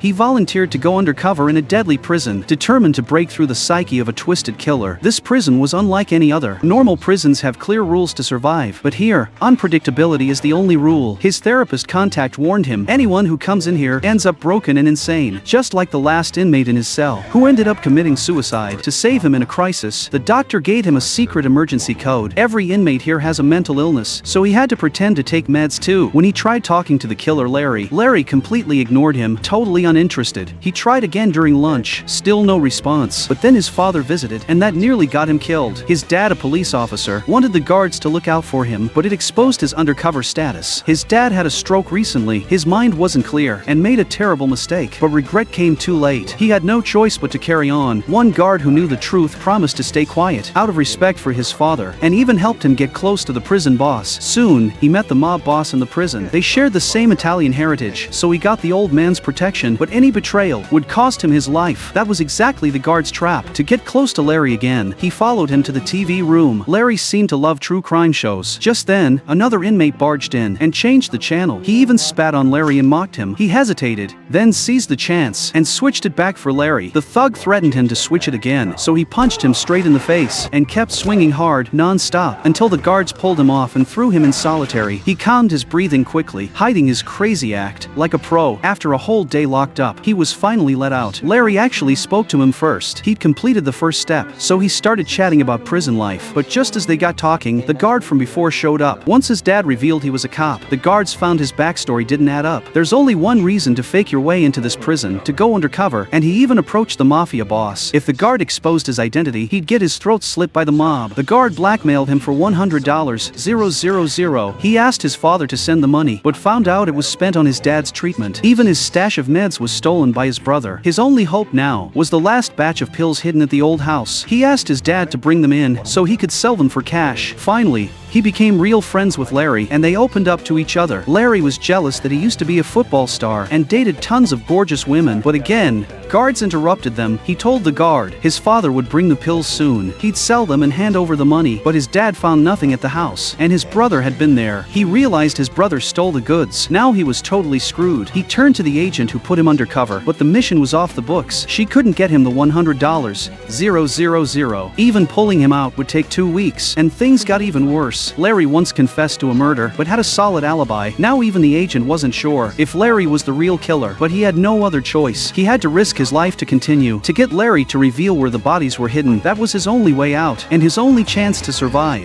He volunteered to go undercover in a deadly prison, determined to break through the psyche of a twisted killer. This prison was unlike any other. Normal prisons have clear rules to survive, but here, unpredictability is the only rule. His therapist contact warned him, anyone who comes in here ends up broken and insane, just like the last inmate in his cell, who ended up committing suicide. To save him in a crisis, the doctor gave him a secret emergency code. Every inmate here has a mental illness, so he had to pretend to take meds too. When he tried talking to the killer Larry completely ignored him, totally uninterested. He tried again during lunch, still no response. But then his father visited, and that nearly got him killed. His dad, a police officer, wanted the guards to look out for him, but it exposed his undercover status. His dad had a stroke recently, his mind wasn't clear, and made a terrible mistake. But regret came too late. He had no choice but to carry on. One guard who knew the truth promised to stay quiet, out of respect for his father, and even helped him get close to the prison boss. Soon, he met the mob boss in the prison. They shared the same Italian heritage, so he got the old man's protection, but any betrayal would cost him his life. That was exactly the guard's trap. To get close to Larry again, he followed him to the TV room. Larry seemed to love true crime shows. Just then, another inmate barged in and changed the channel. He even spat on Larry and mocked him. He hesitated, then seized the chance and switched it back for Larry. The thug threatened him to switch it again, so he punched him straight in the face and kept swinging hard, non-stop, until the guards pulled him off and threw him in solitary. He calmed his breathing quickly, hiding his crazy act. Like a pro, after a whole day locked up, he was finally let out. Larry actually spoke to him first. He'd completed the first step, so he started chatting about prison life. But just as they got talking, the guard from before showed up. Once his dad revealed he was a cop, the guards found his backstory didn't add up. There's only one reason to fake your way into this prison, to go undercover, and he even approached the mafia boss. If the guard exposed his identity, he'd get his throat slit by the mob. The guard blackmailed him for $100,000. He asked his father to send the money, but found out it was spent on his dad's treatment. Even his stash of meds was stolen by his brother. His only hope now was the last batch of pills hidden at the old house. He asked his dad to bring them in so he could sell them for cash. Finally, he became real friends with Larry, and they opened up to each other. Larry was jealous that he used to be a football star and dated tons of gorgeous women, but again, guards interrupted them. He told the guard his father would bring the pills soon. He'd sell them and hand over the money, but his dad found nothing at the house, and his brother had been there. He realized his brother stole the goods. Now he was totally screwed. He turned to the agent who put him undercover, but the mission was off the books. She couldn't get him the $100,000. Even pulling him out would take 2 weeks, and things got even worse. Larry once confessed to a murder, but had a solid alibi. Now even the agent wasn't sure if Larry was the real killer, but he had no other choice. He had to risk his life to continue. To get Larry to reveal where the bodies were hidden, that was his only way out, and his only chance to survive.